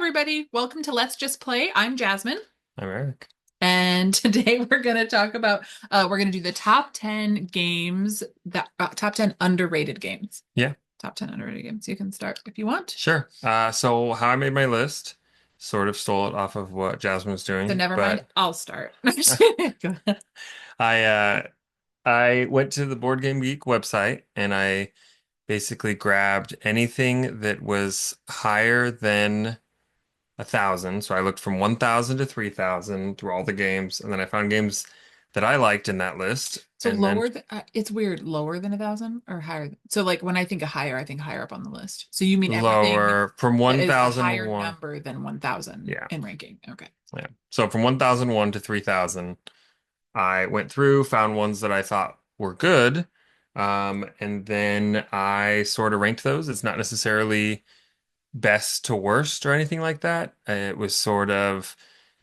everybody. Welcome to Let's Just Play. I'm Jasmine, I'm Eric. and today we're going to talk about we're going to do the top 10 games that top 10 underrated games. Yeah, Top 10 underrated games. You can start if you want. sure. So how I made my list sort of stole it off of what Jasmine was So doing, never mind, but I'll start. I'm just kidding. Go ahead. I I went to the Board Game Geek website and I basically grabbed anything that was higher than 1,000. So I looked from 1,000 to 3,000 through all the games, and then I found games that I liked in that list, So and then it's weird, lower than 1,000 or higher. So like when I think of higher, I think higher up on the list. So you mean everything lower from that is a 1,001. higher number than 1,000 Yeah, in ranking. Okay. yeah. So from 1,001 to 3,000. I went through, found ones that I thought were good, and then I sort of ranked those. It's not necessarily best to worst or anything like that. It was sort of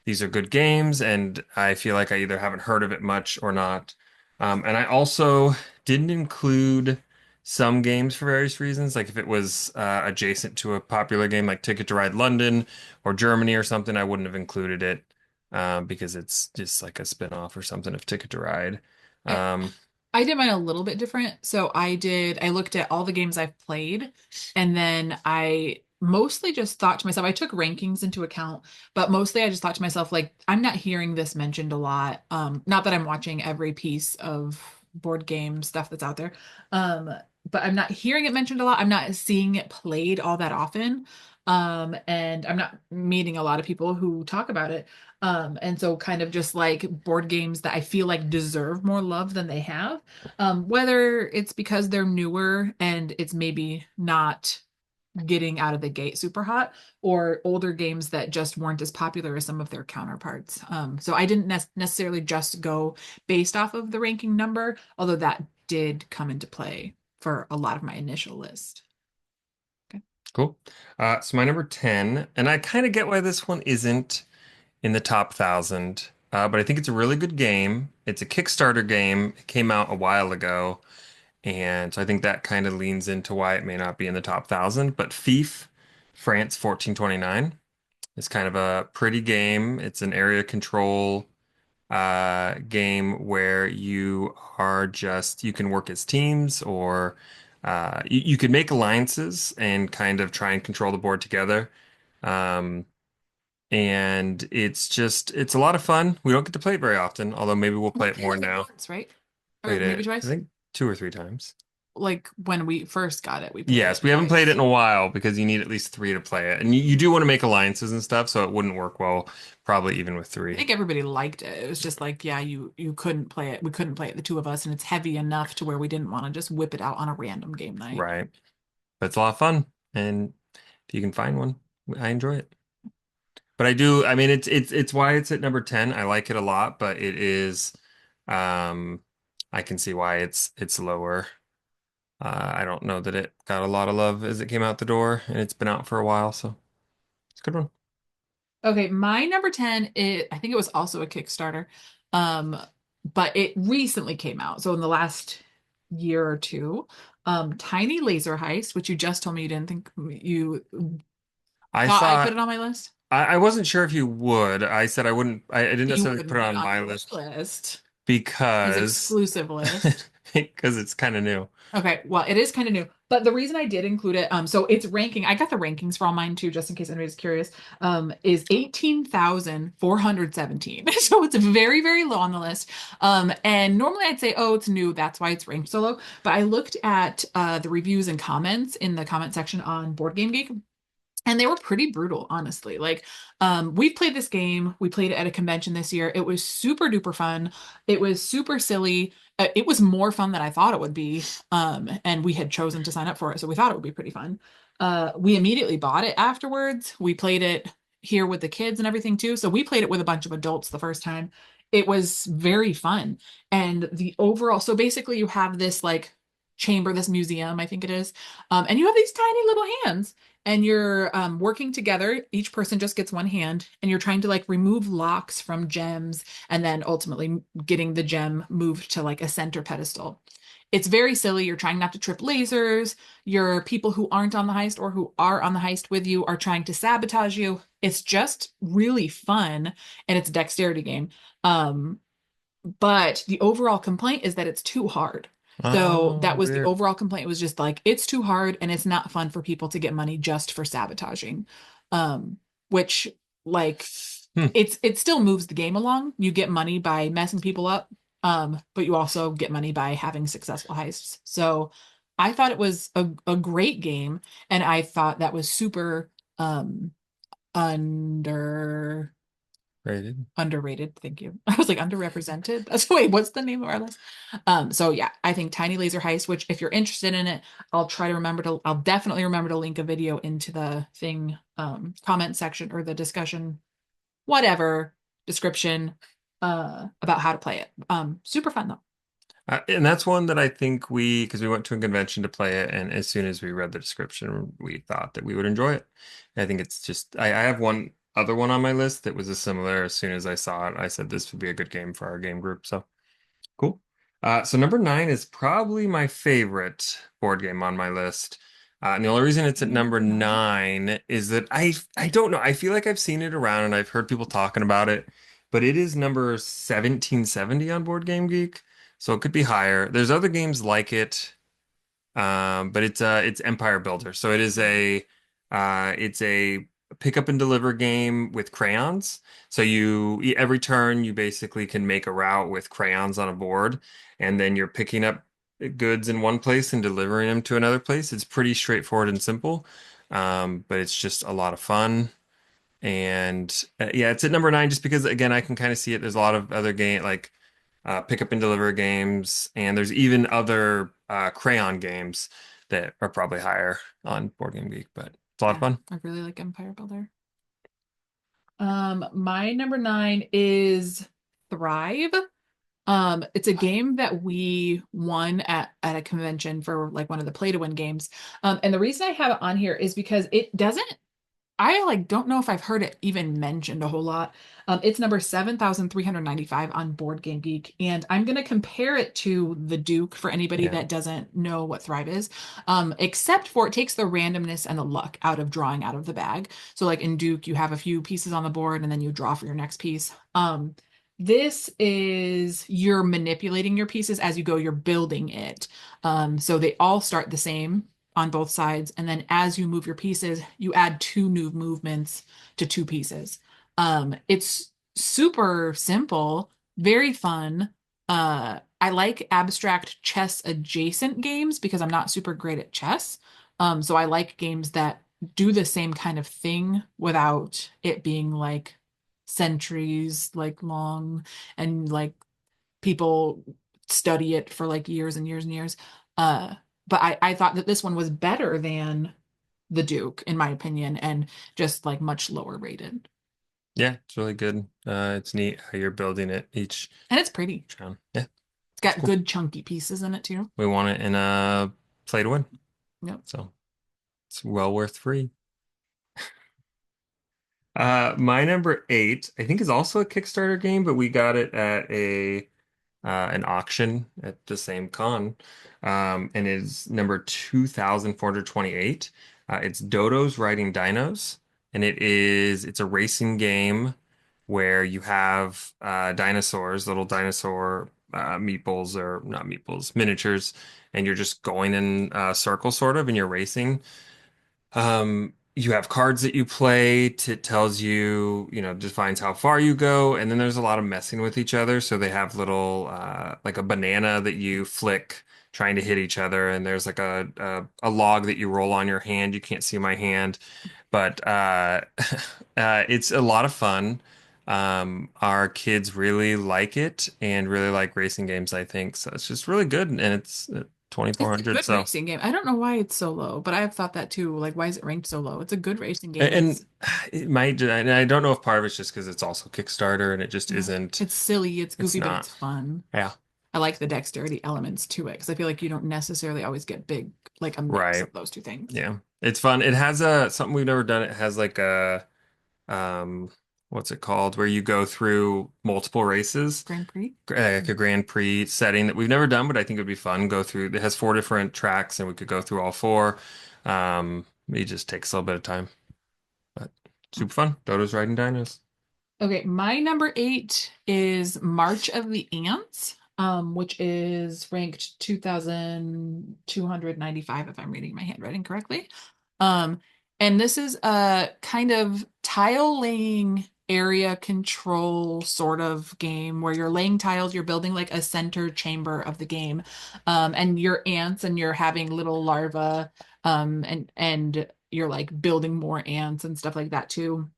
these are good games, and I feel like I either haven't heard of it much or not. And I also didn't include some games for various reasons, like if it was adjacent to a popular game like Ticket to Ride London or Germany or something, I wouldn't have included it because it's just like a spin-off or something of Ticket to Ride. I, Um, I did mine a little bit different. I looked at all the games I've played, and then I mostly just thought to myself, I took rankings into account, but mostly I just thought to myself, like, I'm not hearing this mentioned a lot. Not that I'm watching every piece of board game stuff that's out there. Um, but I'm not hearing it mentioned a lot. I'm not seeing it played all that often. And I'm not meeting a lot of people who talk about it. And so kind of just like board games that I feel like deserve more love than they have. Whether it's because they're newer and it's maybe not getting out of the gate super hot, or older games that just weren't as popular as some of their counterparts. So I didn't necessarily just go based off of the ranking number, although that did come into play for a lot of my initial list. Okay. cool. So my number 10, and I kind of get why this one isn't in the top 1,000. But I think it's a really good game. It's a Kickstarter game. It came out a while ago, and so I think that kind of leans into why it may not be in the top 1,000. But Thief, France 1429 is kind of a pretty game. It's an area control game where you can work as teams or you can make alliances and kind of try and control the board together. Um, and it's a lot of fun. We don't get to play it very often, although maybe we'll We play it played more it like now. once, right? Or Played maybe it, I twice. think, two or three times. Like when we first got it, we played Yes, it we haven't played it twice. in a while because you need at least three to play it. And you do want to make alliances and stuff, so it wouldn't work well, probably even with I three. think everybody liked it. It was just like, yeah, you couldn't play it. We couldn't play it, the two of us, and it's heavy enough to where we didn't want to just whip it out on a random game night. Right. But it's a lot of fun. And if you can find one, I enjoy it. But I do, I mean, it's why it's at number 10. I like it a lot, but it is, um, I can see why it's lower. I don't know that it got a lot of love as it came out the door, and it's been out for a while, so it's a good one. Okay, my number 10, I think it was also a Kickstarter. Um, but it recently came out. So in the last year or two, Tiny Laser Heist, which you just told me you didn't think you I thought I put thought it on my list. I wasn't sure if you would. I said I wouldn't. I didn't You necessarily put wouldn't it put it on on my your wish list list, his because exclusive list. because it's kind of new. Okay, well, it is kind of new, but the reason I did include it, so its ranking, I got the rankings for all mine too, just in case anybody's curious, is 18,417. So it's very, very low on the list. And normally I'd say, oh, it's new, that's why it's ranked so low. But I looked at the reviews and comments in the comment section on Board Game Geek, and they were pretty brutal, honestly. Like, we've played this game. We played it at a convention this year. It was super duper fun. It was super silly. It was more fun than I thought it would be. And we had chosen to sign up for it, so we thought it would be pretty fun. We immediately bought it afterwards. We played it here with the kids and everything too. So we played it with a bunch of adults the first time. It was very fun. And the overall, so basically you have this like chamber, this museum, I think it is. And you have these tiny little hands, and you're working together. Each person just gets one hand, and you're trying to like remove locks from gems, and then ultimately getting the gem moved to like a center pedestal. It's very silly. You're trying not to trip lasers. Your people who aren't on the heist or who are on the heist with you are trying to sabotage you. It's just really fun, and it's a dexterity game. Um, but the overall complaint is that it's too hard. So Oh, that was the weird. overall complaint, was just like it's too hard and it's not fun for people to get money just for sabotaging. Um, which like Hmm. it still moves the game along. You get money by messing people up, but you also get money by having successful heists. So I thought it was a great game, and I thought that was super um under Rated. underrated. Thank you. I was like underrepresented. That's wait, what's the name of our list? So yeah, I think Tiny Laser Heist, which if you're interested in it, I'll definitely remember to link a video into the thing, comment section or the discussion, whatever description, about how to play it. Super fun though. And that's one that I think because we went to a convention to play it, and as soon as we read the description, we thought that we would enjoy it. I think it's just, I have one other one on my list that was a similar. As soon as I saw it, I said this would be a good game for our game group. So cool. So number nine is probably my favorite board game on my list. And the only reason it's at number Number nine. nine is that I don't know. I feel like I've seen it around and I've heard people talking about it, but it is number 1770 on Board Game Geek, so it could be higher. There's other games like it, but it's Empire Builder. So it's a pick up and deliver game with crayons. So every turn you basically can make a route with crayons on a board, and then you're picking up goods in one place and delivering them to another place. It's pretty straightforward and simple, but it's just a lot of fun. And yeah, it's at number nine just because again I can kind of see it. There's a lot of other game like pick up and deliver games, and there's even other crayon games that are probably higher on Board Game Geek, but it's a lot of Yeah, fun. I really like Empire Builder. My number nine is Thrive. It's a game that we won at a convention for like one of the play to win games. And the reason I have it on here is because it doesn't, I like don't know if I've heard it even mentioned a whole lot. It's number 7,395 on Board Game Geek, and I'm gonna compare it to the Duke for anybody Yeah. that doesn't know what Thrive is. Except for it takes the randomness and the luck out of drawing out of the bag. So like in Duke, you have a few pieces on the board and then you draw for your next piece. This is you're manipulating your pieces as you go, you're building it. So they all start the same on both sides. And then as you move your pieces, you add two new movements to two pieces. It's super simple, very fun. I like abstract chess adjacent games because I'm not super great at chess. So I like games that do the same kind of thing without it being like centuries like long and like people study it for like years and years and years. Uh, but I thought that this one was better than the Duke, in my opinion, and just like much lower rated. Yeah, it's really good. It's neat how you're building it And it's pretty. each round. Yeah, It's it's got cool. good chunky pieces in it too. We want it in a play to win, Yep. so it's well worth free. My number eight, I think, is also a Kickstarter game, but we got it at a an auction at the same con, and is number 2,428. It's Dodo's Riding Dinos, and it's a racing game where you have dinosaurs, little dinosaur meeples or not meeples, miniatures, and you're just going in a circle sort of, and you're racing. You have cards that you play. It tells you, defines how far you go, and then there's a lot of messing with each other. So they have little, like a banana that you flick, trying to hit each other, and there's like a log that you roll on your hand. You can't see my hand, but it's a lot of fun. Our kids really like it and really like racing games, I think. So it's just really good, and it's It's a 2,400. good So. racing game. I don't know why it's so low, but I've thought that too. Like, why is it ranked so low? It's a good racing game. And It's it might, and I don't know if part of it's just because it's also Kickstarter and it just yeah, isn't, it's silly, it's it's goofy, but not. it's fun. Yeah. I like the dexterity elements to it because I feel like you don't necessarily always get big, like a mix Right. of those two things. Yeah. It's fun. It has a something we've never done. It has like a um what's it called? Where you go through multiple races, Grand Prix. like a Grand Prix setting that we've never done, but I think it'd be fun. Go through. It has four different tracks, and we could go through all four. It just takes a little bit of time, but super fun. Dodo's riding dinos. Okay, my number eight is March of the Ants, which is ranked 2,295 if I'm reading my handwriting correctly. Um, and this is a kind of tile laying area control sort of game where you're laying tiles, you're building like a center chamber of the game. And you're ants and you're having little larvae, and you're like building more ants and stuff like that too.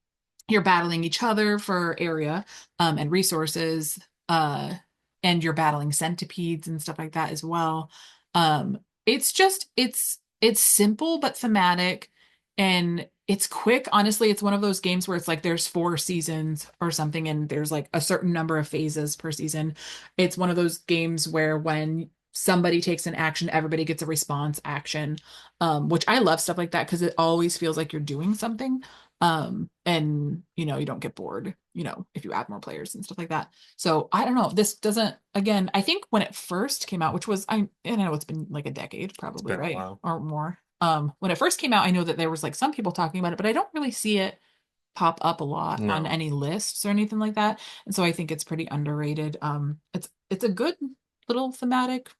You're battling each other for area and resources, uh, and you're battling centipedes and stuff like that as well. It's just it's simple but thematic, and it's quick. Honestly, it's one of those games where it's like there's four seasons or something, and there's like a certain number of phases per season. It's one of those games where when somebody takes an action, everybody gets a response action, which I love stuff like that because it always feels like you're doing something. And you don't get bored, if you add more players and stuff like that. So I don't know. This doesn't, again, I think when it first came out, which was, I know it's been like a decade It's probably, been a right? while. Or more. When it first came out, I know that there was like some people talking about it, but I don't really see it pop up a lot on No, any lists or anything like that. And so I think it's pretty underrated. It's a good little thematic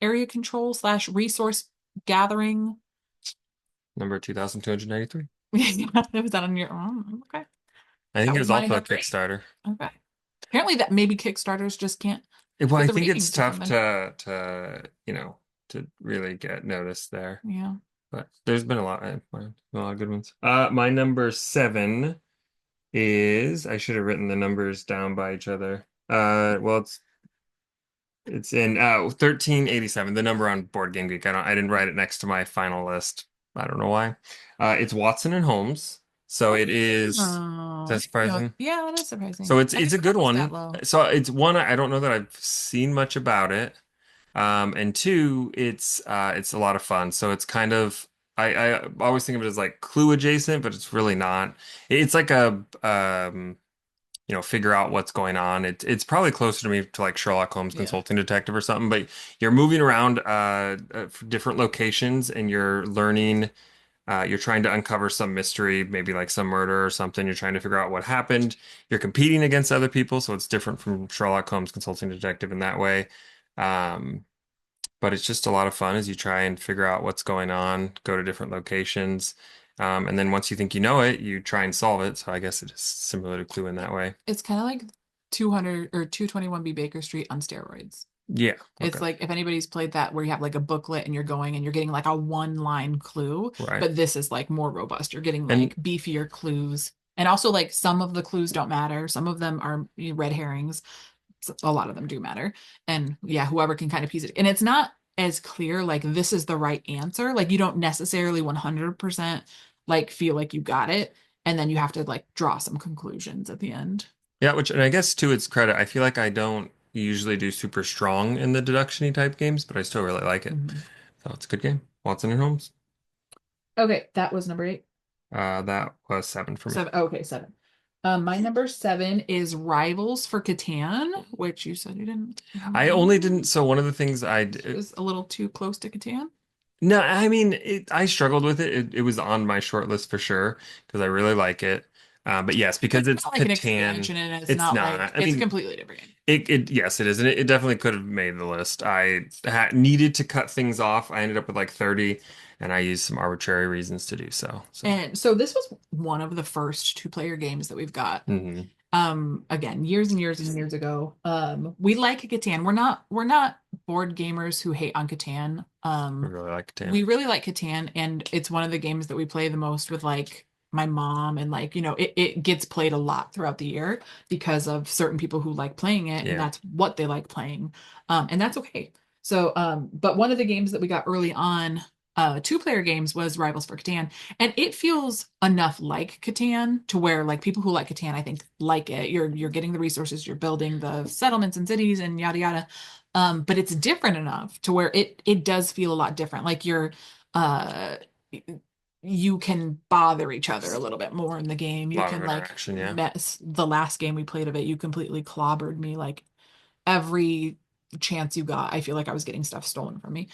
area control slash resource gathering. number 2,293. Was that on your own? Okay. I think That it was was my also a number eight. Kickstarter. Okay. Apparently that maybe Kickstarters just can't Well, get I the think it's ratings or tough something. to really get noticed there. Yeah. But there's been a lot of good ones. My number seven is I should have written the numbers down by each other. Well, it's in 1387, the number on Board Game Geek. I didn't write it next to my final list. I don't know why. It's Watson and Holmes. So it is Oh, that surprising? yeah, that is So surprising. it's I it's a didn't know good it was that one. low. So it's one I don't know that I've seen much about it. And two, it's a lot of fun. So it's kind of I always think of it as like Clue adjacent, but it's really not. It's like a figure out what's going on. It's probably closer to me to like Sherlock Holmes Yeah. Consulting Detective or something, but you're moving around different locations and you're learning you're trying to uncover some mystery, maybe like some murder or something. You're trying to figure out what happened. You're competing against other people, so it's different from Sherlock Holmes Consulting Detective in that way. Um, but it's just a lot of fun as you try and figure out what's going on, go to different locations. And then once you think you know it, you try and solve it. So I guess it is similar to Clue in that way. It's kind of like 200 or 221B Baker Street on steroids. Yeah. It's Okay. like if anybody's played that where you have like a booklet and you're going and you're getting like a one line clue, Right. but this is like more robust. You're getting And like beefier clues. And also like some of the clues don't matter. Some of them are red herrings. A lot of them do matter. And yeah, whoever can kind of piece it. And it's not as clear like this is the right answer. Like you don't necessarily 100% like feel like you got it. And then you have to like draw some conclusions at the end. yeah, and I guess to its credit, I feel like I don't usually do super strong in the deduction-y type games, but I still really like it. Mhm. So it's a good game. Watson and Holmes. Okay, that was number eight. That was seven for me. Seven. Oh, okay, seven. My number seven is Rivals for Catan, which you said you didn't I only like. didn't. So one of the things It was a little too close to Catan. no, I mean, I struggled with it. It was on my short list for sure because I really like it. But yes, But because it's it's not like an Catan, expansion, and it's it's not not. like I it's a mean, completely different game. yes, it is, and it definitely could have made the list. I needed to cut things off. I ended up with like 30, and I used some arbitrary reasons to do so. So, And so this was one of the first two-player games that we've got. mhm. Again, years and years and years ago. We like Catan. We're not board gamers who hate on Catan. I really like Catan. We really like Catan, and it's one of the games that we play the most with like my mom, and like, it gets played a lot throughout the year because of certain people who like playing it, and Yeah. that's what they like playing. And that's okay. So, but one of the games that we got early on, two-player games was Rivals for Catan, and it feels enough like Catan to where like people who like Catan, I think, like it. You're getting the resources, you're building the settlements and cities and yada yada. But it's different enough to where it does feel a lot different. Like uh you can bother each other a little bit more in the game. A You lot of can like interaction, yeah. mess the last game we played of it, you completely clobbered me like every chance you got. I feel like I was getting stuff stolen from me.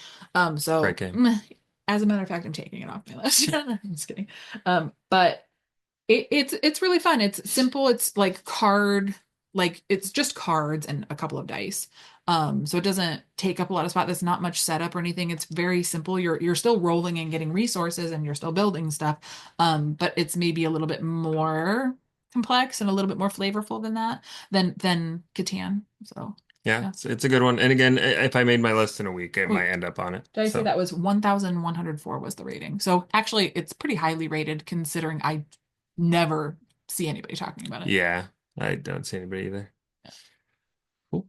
Great So game. as a matter of fact, I'm taking it off my list. I'm just kidding. But it's really fun. It's simple. It's like like it's just cards and a couple of dice. So it doesn't take up a lot of spot. There's not much setup or anything. It's very simple. You're still rolling and getting resources and you're still building stuff. But it's maybe a little bit more complex and a little bit more flavorful than that than Catan. So Yeah, yeah. it's a good one. And again, if I made my list in a week, it Wait, might end up on it. did I say So that was 1,104 was the rating? So actually, it's pretty highly rated considering I never see anybody talking about it. yeah, I don't see anybody either. Cool.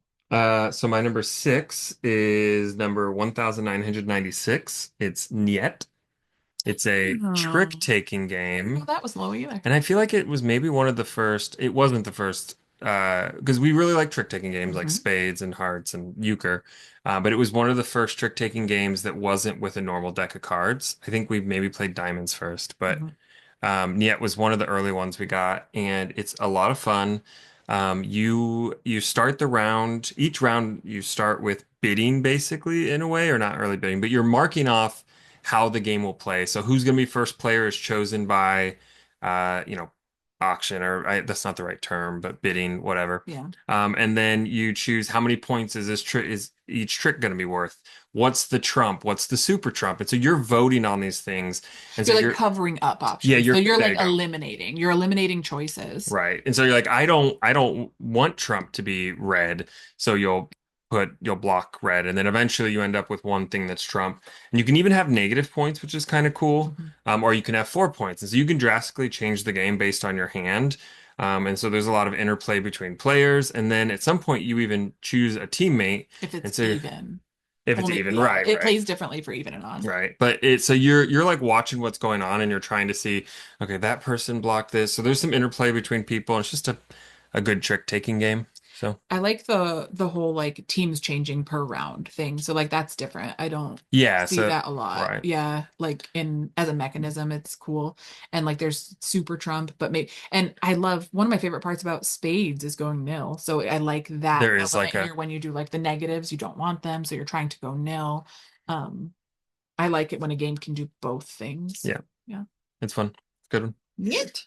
So my number six is number 1996. It's Niet. It's a Hmm. trick-taking I didn't know game. that was low either. And I feel like it was maybe one of the first, it wasn't the first, because we really like trick-taking games like Hmm. Spades and Hearts and Euchre. But it was one of the first trick-taking games that wasn't with a normal deck of cards. I think we maybe played Diamonds first, but Hmm. Niet was one of the early ones we got, and it's a lot of fun. You start the round. Each round you start with bidding, basically in a way, or not really bidding, but you're marking off how the game will play. So who's going to be first player is chosen by, you know, auction or that's not the right term, but bidding, whatever. Yeah. And then you choose how many points is this trick is each trick going to be worth? What's the trump? What's the super trump? And so you're voting on these things, and so You're like you're covering up yeah, options. So you're there like you go. eliminating. You're eliminating choices. Right. And so you're like, I don't want Trump to be red. So you'll block red. And then eventually you end up with one thing that's Trump. And you can even have negative points, which is kind of cool. Hmm. Or you can have 4 points. And so you can drastically change the game based on your hand. And so there's a lot of interplay between players. And then at some point you even choose a teammate. If And it's so even. if it's Only, even, yeah, right, it right. plays differently for even and odd. Right. But it so you're like watching what's going on and you're trying to see, okay, that person blocked this. So there's some interplay between people and it's just a good trick taking game. So I like the whole like teams changing per round thing. So like that's different. I don't yeah, see so that a lot. right. Yeah, like in as a mechanism, it's cool. And like there's Super Trump, but maybe and I love one of my favorite parts about spades is going nil. So I like that There is like element a here when you do like the negatives, you don't want them, so you're trying to go nil. Um, I like it when a game can do both things. yeah, Yeah. it's fun. Good one. Neat.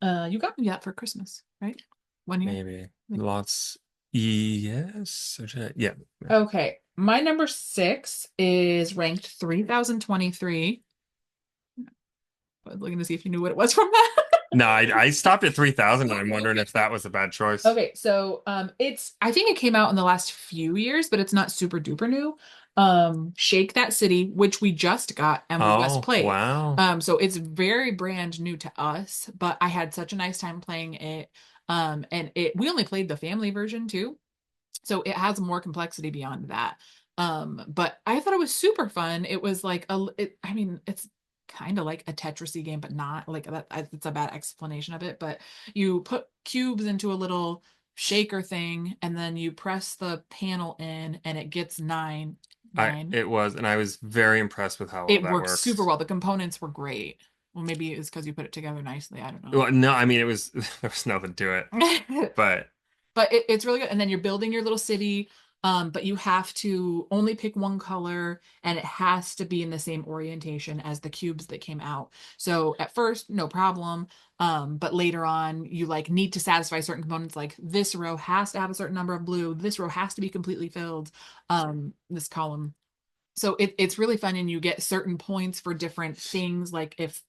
You got me that for Christmas, right? 1 year. Maybe lots yes. Yeah. Yeah. Okay. My number six is ranked 3,023. I was looking to see if you knew what it was from that. No, I stopped at 3,000 and I'm wondering if that was a bad choice. Okay, so it's I think it came out in the last few years, but it's not super duper new. Shake That City, which we just got and we just Oh, played. wow. So it's very brand new to us, but I had such a nice time playing it. And it we only played the family version too. So it has more complexity beyond that. But I thought it was super fun. It was like I mean, it's kind of like a Tetrisy game, but not like that. It's a bad explanation of it. But you put cubes into a little shaker thing, and then you press the panel in, and it gets nine, nine. It was, and I was very impressed with how well It that works super works. well. The components were great. Well, maybe it's because you put it together nicely. I don't know. Well, no, I mean it was there was nothing to it. But But it's really good. And then you're building your little city, but you have to only pick one color and it has to be in the same orientation as the cubes that came out. So at first, no problem. But later on, you like need to satisfy certain components, like this row has to have a certain number of blue, this row has to be completely filled, this column. So it's really fun and you get certain points for different things, like if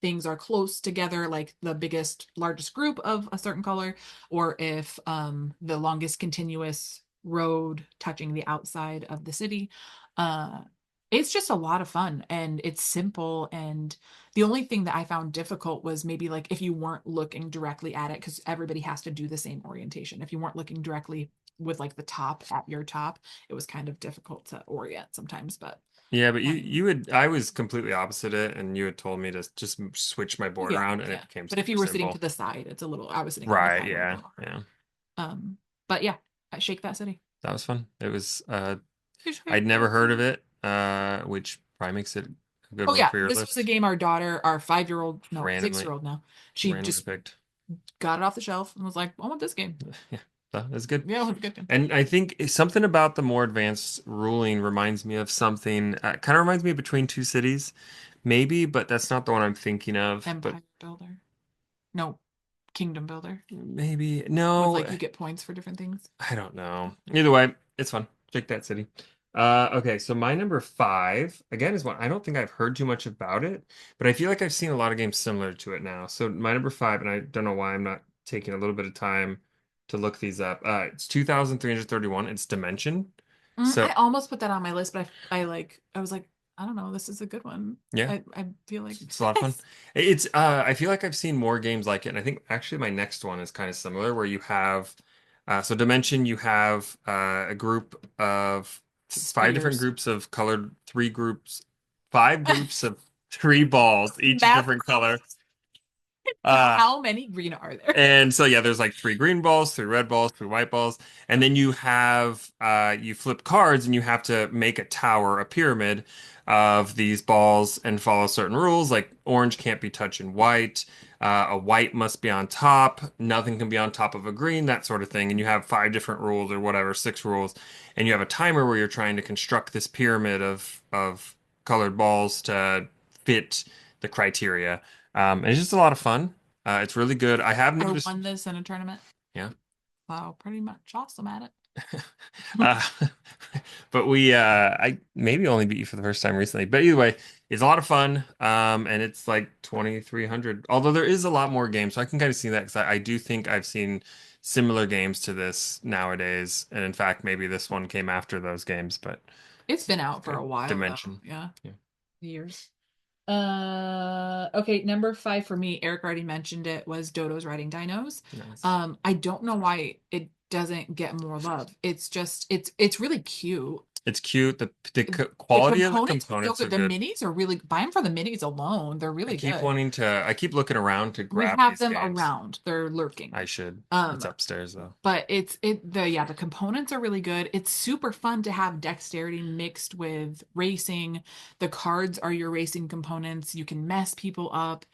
things are close together, like the biggest largest group of a certain color, or if the longest continuous road touching the outside of the city. uh it's just a lot of fun and it's simple, and the only thing that I found difficult was maybe like if you weren't looking directly at it, because everybody has to do the same orientation. If you weren't looking directly with like the top at your top, it was kind of difficult to orient sometimes, but yeah, but um, you had I was completely opposite it, and you had told me to just switch my board yeah, around, and it yeah. became But if you super were sitting to simple. the side, it's a little, I was sitting on the Right? side a little bit Yeah, more. yeah. Um, but yeah, Shake That City. That was fun. It was You should I'd give never it heard of some. it, which probably makes it a good Oh one yeah, for your this was a list. game our daughter, our 5-year-old, no, Randomly 6-year-old now. She randomly just picked. got it off the shelf and was like, I want this game. Yeah, that was good. Yeah, it was a good game. And I think something about the more advanced ruling reminds me of something, kind of reminds me of Between Two Cities, maybe, but that's not the one I'm thinking of. But Empire Builder. No, Kingdom Builder. maybe, With no, like you get points for different things. I don't know. Either way, it's fun. Check that city. Okay, so my number five, again, is one I don't think I've heard too much about it, but I feel like I've seen a lot of games similar to it now. So my number five, and I don't know why I'm not taking a little bit of time to look these up. It's 2,331. It's Dimension. I So almost put that on my list, but I was like, I don't know, this is a good one. yeah, I feel like it's a lot of fun. It's I feel like I've seen more games like it, and I think actually my next one is kind of similar, where you have so Dimension, you have a group of five different spheres. groups of colored, three groups, five groups of three balls, each a Math different color. class. Uh, How many green are there? and so yeah, there's like three green balls, three red balls, three white balls, and then you have you flip cards and you have to make a tower, a pyramid of these balls and follow certain rules. Like orange can't be touching white, a white must be on top, nothing can be on top of a green, that sort of thing. And you have five different rules or whatever, six rules, and you have a timer where you're trying to construct this pyramid of colored balls to fit the criteria. And it's just a lot of fun. It's really good. I have I noticed, won this in a tournament. yeah. Wow, pretty much awesome at it. Uh, but I maybe only beat you for the first time recently. But either way, it's a lot of fun. And it's like 2,300. Although there is a lot more games, so I can kind of see that because I do think I've seen similar games to this nowadays. And in fact, maybe this one came after those games, but It's been it's out for a good. while though. Dimension. Yeah, Yeah. years. Okay, number 5 for me, Eric already mentioned it, was Dodo's Riding Dinos. Nice. I don't know why it doesn't get more love. It's just it's really cute. It's cute. The The quality of the components are so components are good. The good. minis are really, buy them for the minis alone. They're really good. I keep looking around to We grab have these them games. around. They're lurking. I should. It's Um, upstairs though. but the components are really good. It's super fun to have dexterity mixed with racing. The cards are your racing components. You can mess people up.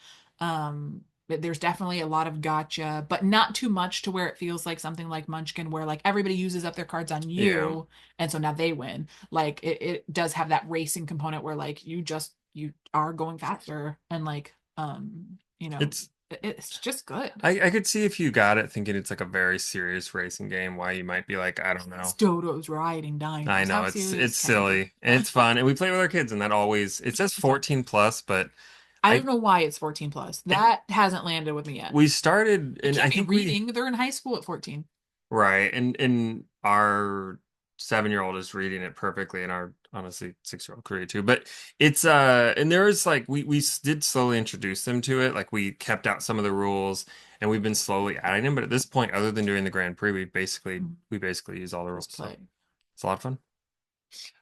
But there's definitely a lot of gotcha, but not too much to where it feels like something like Munchkin, where like everybody uses up their cards on Yeah. you, and so now they win. Like it does have that racing component where like you are going faster and like It's it's just good. I could see if you got it thinking it's like a very serious racing game, why you might be like, I don't It's know. Dodo's riding I dinos. know How it's serious can it be? silly and it's fun and we play with our kids and that always it says It's a, 14 plus, but I don't I know why it's 14 plus. it, That hasn't landed with me yet. we started It and I can't be think we reading. They're in high school at 14. right and our 7-year-old is reading it perfectly and our honestly 6-year-old could read it too. But it's and there is like did slowly introduce them to it. Like we kept out some of the rules and we've been slowly adding them. But at this point, other than doing the Grand Prix, Mhm. we basically use all the rules. Just So play. it's a lot of fun.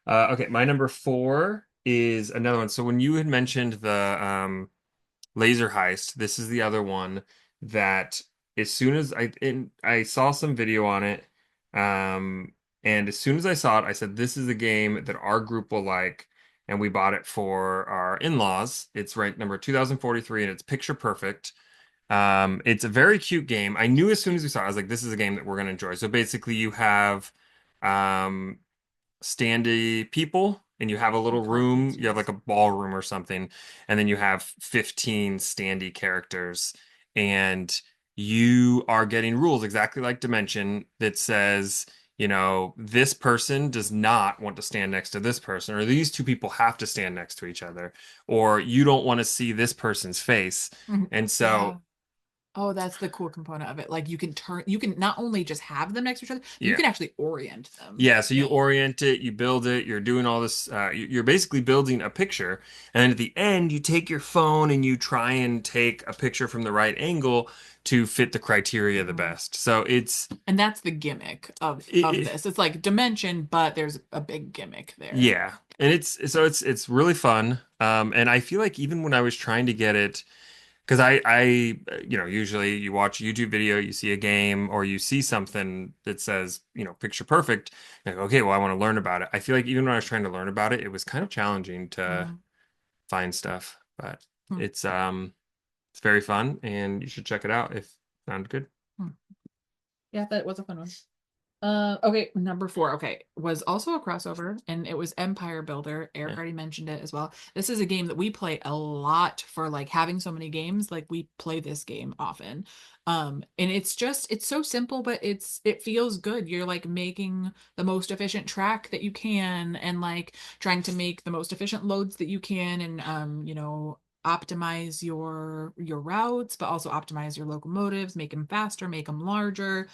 Okay, my number four is another one. So when you had mentioned the laser heist, this is the other one that as soon as I saw some video on it, um, and as soon as I saw it, I said, this is a game that our group will like, and we bought it for our in-laws. It's ranked number 2043 and it's picture perfect. It's a very cute game. I knew as soon as we saw it, I was like, this is a game that we're gonna enjoy. So basically you have um standy people and you have a Oh, little room, you have like cartoons. a ballroom or something, and then you have 15 standy characters, and you are getting rules exactly like Dimension that says, this person does not want to stand next to this person, or these two people have to stand next to each other, or you don't want to see this person's face. Mhm. And so, Yeah. Oh, that's the cool component of it. Like you can not only just have them next to each other, you yeah. can actually orient them. Yeah, so Yeah. you orient it, you build it, you're doing all this, you're basically building a picture. And then at the end, you take your phone and you try and take a picture from the right angle to fit the criteria the Mhm. best. So And that's the gimmick of it, this. It's like Dimension, but there's a big gimmick there. yeah. And it's really fun. And I feel like even when I was trying to get it, Because usually you watch a YouTube video, you see a game, or you see something that says, picture perfect. Like, okay, well, I want to learn about it. I feel like even when I was trying to learn about it, it was kind of challenging to Mm, find stuff, but mm, it's very fun, and you should check it out if sound good. mm. Yeah, that was a fun one. Okay, number four. Okay, was also a crossover, and it was Empire Builder. Eric Yeah, already mentioned it as well. This is a game that we play a lot for like having so many games. Like we play this game often. And it's so simple, but it feels good. You're like making the most efficient track that you can, and like trying to make the most efficient loads that you can, and optimize your routes, but also optimize your locomotives, make them faster, make them larger,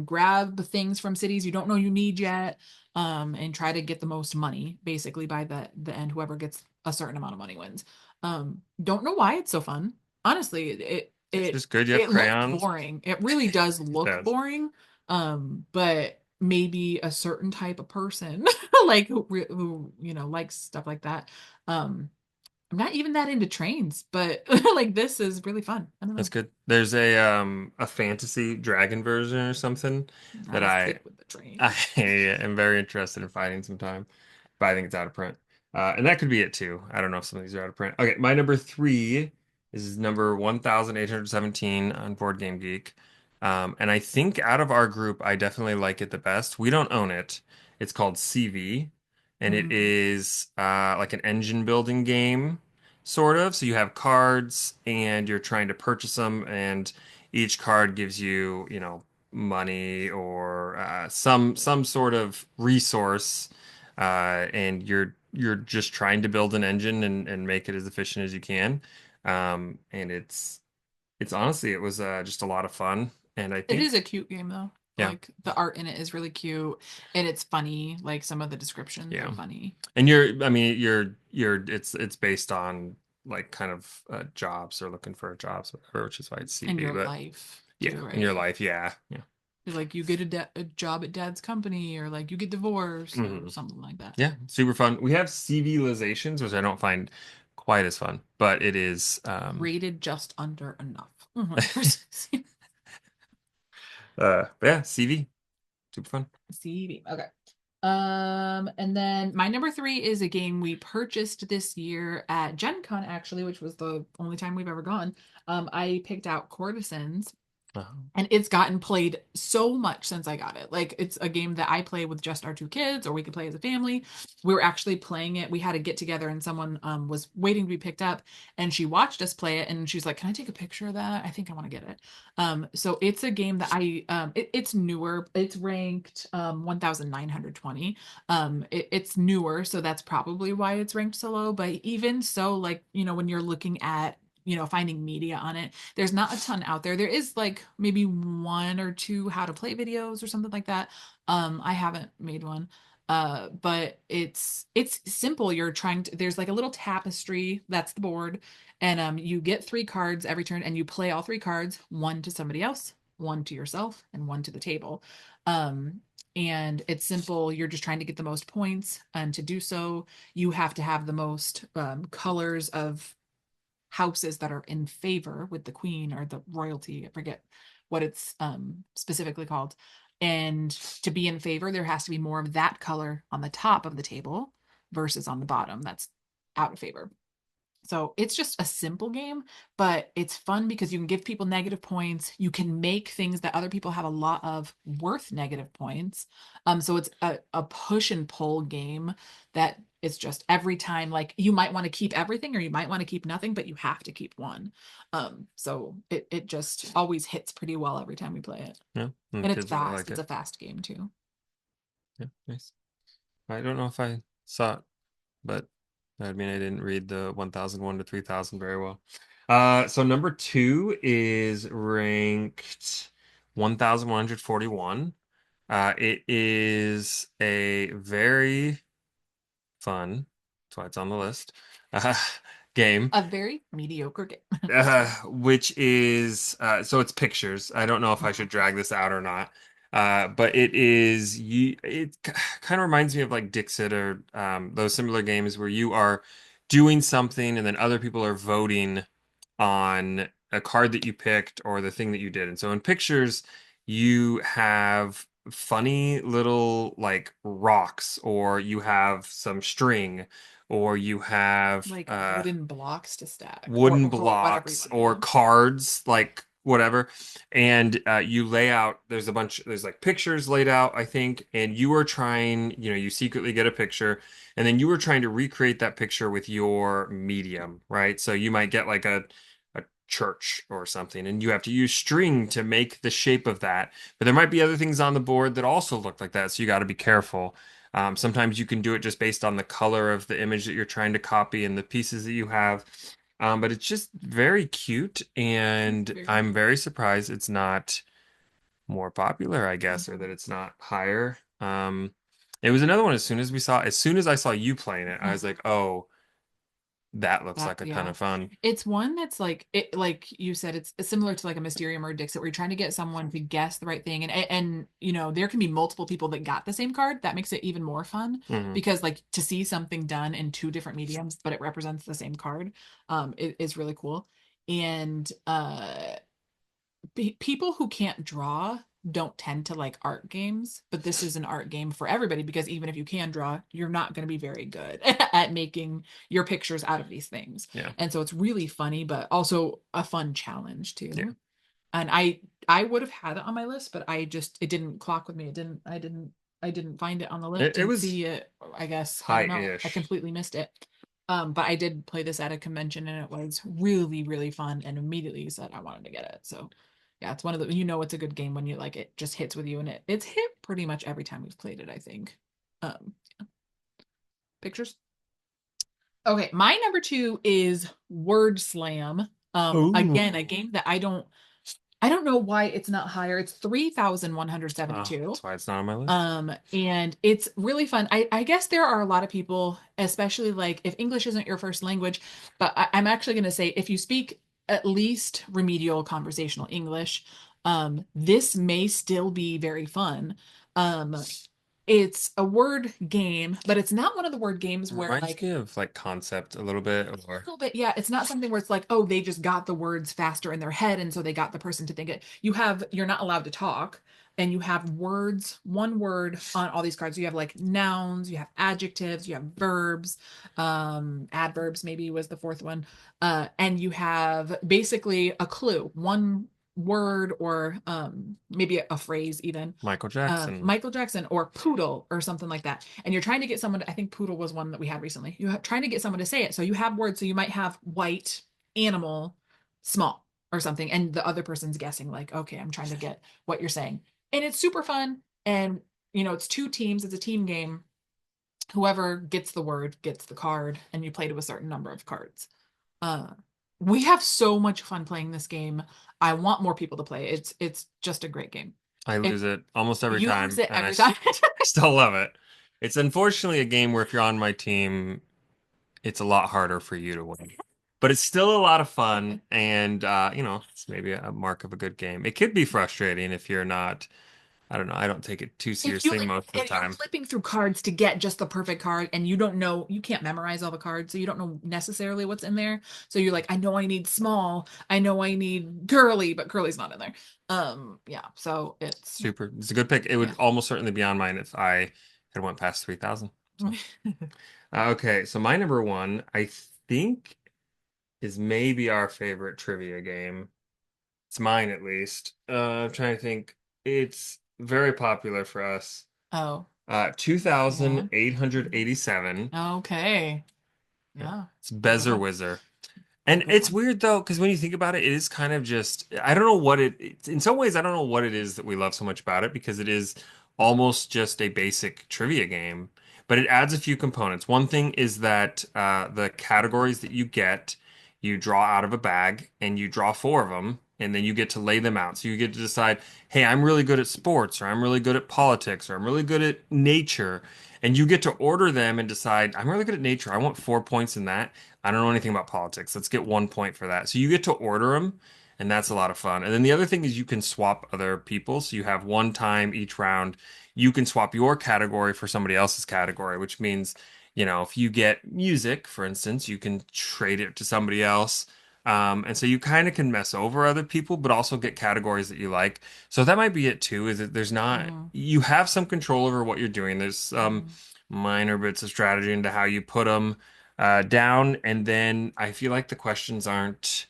grab things from cities you don't know you need yet, and try to get the most money basically by the end. Whoever gets a certain amount of money wins. Don't know why it's so fun. Honestly, it it's it just good. You have it looks crayons. boring. It really does It look does. boring. But maybe a certain type of person like who likes stuff like that. Um, I'm not even that into trains, but like this is really fun. I don't That's know. good. There's a fantasy dragon version or something that Not as I good with the I trains. am very interested in finding sometime, but I think it's out of print. And that could be it too. I don't know if some of these are out of print. Okay, my number three is number 1817 on Board Game Geek. And I think out of our group, I definitely like it the best. We don't own it. It's called CV, and it Mm. is like an engine building game, sort of. So you have cards, and you're trying to purchase them, and each card gives you, money or some sort of resource, and you're just trying to build an engine and make it as efficient as you can. And it's honestly it was just a lot of fun, and I It is a think cute game though. yeah, Like the art in it is really cute and it's funny. Like some of the descriptions are yeah. funny. And I mean, it's based on like kind of jobs or looking for jobs, whatever, which is why it's In CV. your But life yeah, too, in your right? life, yeah, yeah. Like you get a job at dad's company or like you get divorced or Hmm. something like that. Yeah, super fun. We have civilizations, which I don't find quite as fun, but it is Rated just under enough. For but yeah, CV, super fun. CV. Okay. And then my number three is a game we purchased this year at Gen Con, actually, which was the only time we've ever gone. I picked out Courtesans, Uh, and it's gotten played so much since I got it. Like it's a game that I play with just our two kids, or we could play as a family. We were actually playing it. We had a get together, and someone was waiting to be picked up, and she watched us play it, and she's like, "Can I take a picture of that? I think I want to get it." So it's a game that it's newer. It's ranked 1920. It's newer, so that's probably why it's ranked so low. But even so, like when you're looking at finding media on it, there's not a ton out there. There is like maybe one or two how to play videos or something like that. I haven't made one. But it's simple. You're trying to there's like a little tapestry, that's the board, and you get three cards every turn and you play all three cards, one to somebody else, one to yourself, and one to the table. Um and it's simple. You're just trying to get the most points, and to do so, you have to have the most colors of houses that are in favor with the queen or the royalty. I forget what it's specifically called. And to be in favor, there has to be more of that color on the top of the table versus on the bottom that's out of favor. So it's just a simple game, but it's fun because you can give people negative points. You can make things that other people have a lot of worth negative points. So it's a push and pull game that it's just every time, like you might want to keep everything or you might want to keep nothing, but you have to keep one. So it just always hits pretty well every time we play it. yeah, and the And it's kids really fast. like It's it. a fast game too. Yeah, nice. I don't know if I saw it, but I mean, I didn't read the 1001 to 3000 very well. So number two is ranked 1141. It is a very fun, that's why it's on the list, uh, game, A very mediocre game. which is so it's pictures. I don't know if I should drag this out or not. But it kind of reminds me of like Dixit or those similar games where you are doing something and then other people are voting on a card that you picked or the thing that you did. And so in pictures, you have funny little like rocks, or you have some string, or you have Like wooden blocks to stack wooden or whatever you blocks want to or do. cards, like whatever. And you lay out, there's like pictures laid out, I think, and you are trying, you secretly get a picture, and then you were trying to recreate that picture with your medium, right? So you might get like a church or something, and you have to use string to make the shape of that. But there might be other things on the board that also look like that, so you got to be careful. Sometimes you can do it just based on the color of the image that you're trying to copy and the pieces that you have. But it's just very cute, It's and very I'm cute. very surprised it's not more popular, I guess, or Mhm. that it's not higher. It was another one as soon as I saw you playing it, I was like, oh, that looks That like a ton yeah. of fun. It's one that's like you said, it's similar to like a Mysterium or a Dixit where you're trying to get someone to guess the right thing. And there can be multiple people that got the same card. That makes it even more fun Hmm. because like to see something done in two different mediums, but it represents the same card, is really cool. And people who can't draw don't tend to like art games, but this is an art game for everybody because even if you can draw, you're not going to be very good at making your pictures out of these things. Yeah. And so it's really funny, but also a fun challenge Yeah. too. And I would have had it on my list, but it didn't clock with me. I didn't find it on the list, It didn't was see it. I guess I don't know. I high-ish. completely missed it. But I did play this at a convention and it was really, really fun and immediately said I wanted to get it. So yeah, it's one of the it's a good game when you like it just hits with you and it's hit pretty much every time we've played it, I think. Um Pictures. Okay, my number two is Word Slam. Ooh. Again, a game that I don't know why it's not higher. It's Oh, 3,172. that's why it's not on my list. And it's really fun. I guess there are a lot of people, especially like if English isn't your first language, but I'm actually going to say if you speak at least remedial conversational English, this may still be very fun. Um, it's a word game, but it's not one of the word games where Reminds like me of like Concept a little bit, a or little bit, yeah. It's not something where it's like, oh, they just got the words faster in their head, and so they got the person to think it. You're not allowed to talk, and you have words, one word on all these cards. You have like nouns, you have adjectives, you have verbs, adverbs maybe was the fourth one, and you have basically a clue, one word or maybe a phrase even Michael Jackson. Michael Jackson or poodle or something like that. And you're trying to get someone I think poodle was one that we had recently. You're trying to get someone to say it. So you have words. So you might have white, animal, small or something. And the other person's guessing, like, okay, I'm trying to get what you're saying. And it's super fun. And, it's two teams. It's a team game. Whoever gets the word gets the card, and you play to a certain number of cards. Uh, we have so much fun playing this game. I want more people to play. It's just a great game. I If lose it almost every you lose time, it and every time. still love it. It's unfortunately a game where if you're on my team, it's a lot harder for you to win. But it's still a lot of fun, and it's maybe a mark of a good game. It could be frustrating if you're not, I don't know, I don't take it too if you seriously most of the and you're time. flipping through cards to get just the perfect card and you don't know you can't memorize all the cards so you don't know necessarily what's in there so you're like I know I need small I know I need curly but curly's not in there yeah so It's a good pick. It would yeah. almost certainly be on mine if I had went past 3,000. So, okay, so my number one, I think, is maybe our favorite trivia game. It's mine at least. I'm trying to think. It's very popular for us. Oh yeah 2,887. okay Yeah. yeah It's that's a Bezer fun Whizzer. that's a And good it's one weird though, because when you think about it, it is kind of just, I don't know what in some ways, I don't know what it is that we love so much about it because it is almost just a basic trivia game, but it adds a few components. One thing is that the categories that you get, you draw out of a bag and you draw four of them, and then you get to lay them out. So you get to decide, hey, I'm really good at sports, or I'm really good at politics, or I'm really good at nature. And you get to order them and decide, I'm really good at nature. I want 4 points in that. I don't know anything about politics. Let's get 1 point for that. So you get to order them, and that's a lot of fun. And then the other thing is you can swap other people. So you have one time each round, you can swap your category for somebody else's category, which means, if you get music, for instance, you can trade it to somebody else. And so you kind of can mess over other people, but also get categories that you like. So that might be it too, is that there's not, Mm-hmm. you have some control over what you're doing. There's some Mm-hmm. minor bits of strategy into how you put them down. And then I feel like the questions aren't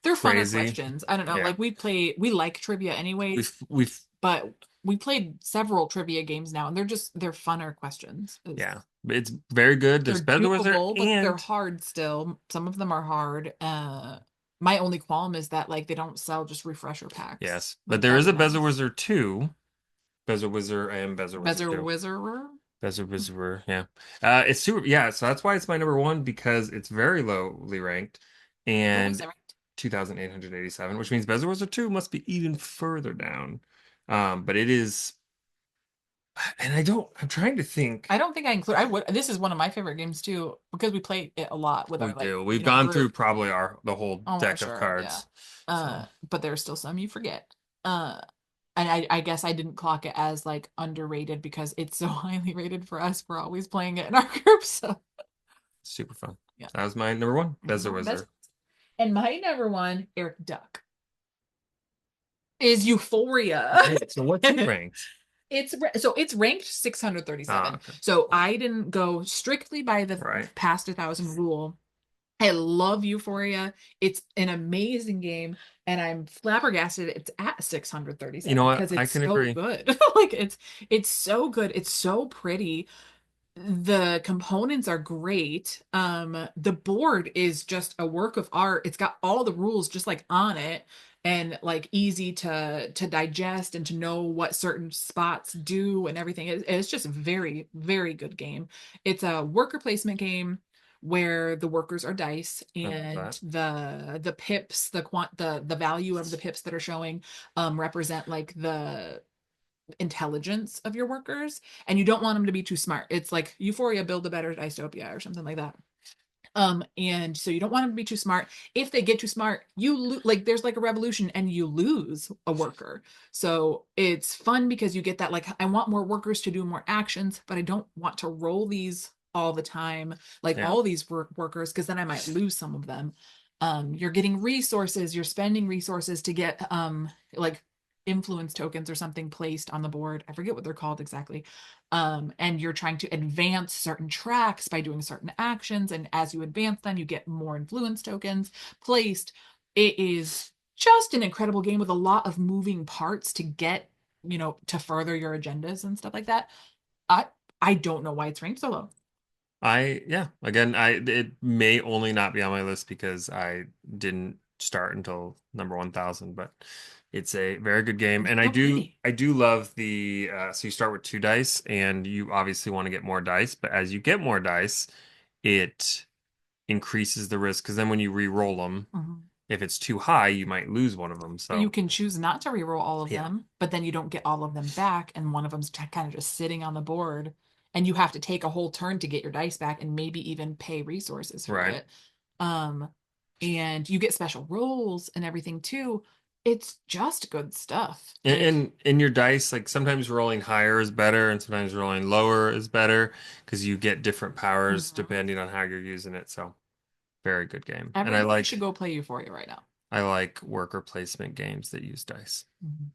They're funner crazy. questions. I don't know. Yeah. Like we like trivia anyways, We've, but we played several trivia games now, and they're funner questions. yeah, it's very good. There's They're Bedwether doable, but they're and hard still. Some of them are hard. My only qualm is that like they don't sell just refresher packs. yes, but Like there that is would a be Bezier nice. Wizard 2, Bezier Wizard and Bezier Wizard Bezer 2. Wizard. Bezier Wizard, yeah. It's super, yeah, so that's why it's my number one because it's very lowly ranked What was and it? 2,887, which means Bezier Wizard 2 must be even further down. But it is, and I'm trying to I think. don't think I include. I would. This is one of my favorite games too because we play it a lot with We our do. We've gone through group. probably the whole Oh, for deck of sure. Yeah. cards. So But there's still some you forget. Uh, and I guess I didn't clock it as like underrated because it's so highly rated for us. We're always playing it in our group. So super fun. yeah. That was my number one, Bezier Number best. Wizard. And my number one, Eric Duck, is Euphoria. Okay, so what's it ranked? It's ranked Ah, 637. okay. So I didn't go strictly by the Right. past 1,000 rule. I love Euphoria. It's an amazing game, and I'm flabbergasted it's at You know 637 what? because I it's can so agree. good. Like it's so good. It's so pretty. The components are great. The board is just a work of art. It's got all the rules just like on it and like easy to digest and to know what certain spots do and everything. It's just a very, very good game. It's a worker placement game where the workers are dice I love and that. the pips, the value of the pips that are showing represent like the intelligence of your workers, and you don't want them to be too smart. It's like Euphoria, build a better dystopia or something like that. And so you don't want them to be too smart. If they get too smart, like there's like a revolution and you lose a worker. So it's fun because you get that like I want more workers to do more actions, but I don't want to roll these all the time, like Yeah. all these workers, because then I might lose some of them. You're getting resources, you're spending resources to get like influence tokens or something placed on the board. I forget what they're called exactly. And you're trying to advance certain tracks by doing certain actions. And as you advance them, you get more influence tokens placed. It is just an incredible game with a lot of moving parts to get, to further your agendas and stuff like that. I I don't know why it's ranked so low. Yeah, again, it may only not be on my list because I didn't start until number 1,000, but it's a very good game. It's And so pretty. I do love so you start with two dice and you obviously want to get more dice, but as you get more dice, it increases the risk because then when you re-roll them, Mhm. if it's too high, you might lose one of them. You So can choose not to reroll all of yeah, them, but then you don't get all of them back, and one of them's kind of just sitting on the board, and you have to take a whole turn to get your dice back, and maybe even pay resources for right. it. Um, and you get special rolls and everything too. It's just good stuff. Like, And in your dice, like sometimes rolling higher is better, and sometimes rolling lower is better because you get different powers mhm. depending on how you're using it. So very good game. And Everybody should go play Euphoria right now. I like worker placement games that use dice. Mhm.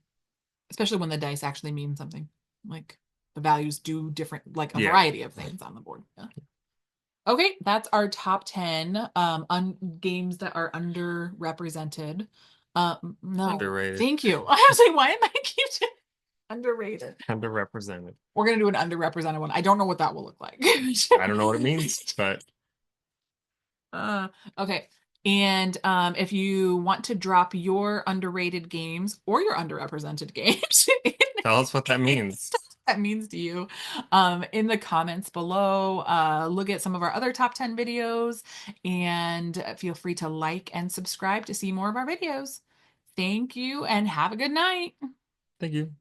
Especially when the dice actually mean something. Like the values do different, like a Yeah. variety of things on the board. Yeah. Okay, that's our top 10 games that are underrepresented. No, Underrated. thank you. I was like, why am I keep saying underrated? Underrepresented. We're gonna do an underrepresented one. I don't know what that will look like. I don't know what it means, but uh, okay. And if you want to drop your underrated games or your underrepresented games tell us what that means. that means to you in the comments below. Look at some of our other top 10 videos and feel free to like and subscribe to see more of our videos. Thank you and have a good night. Thank you.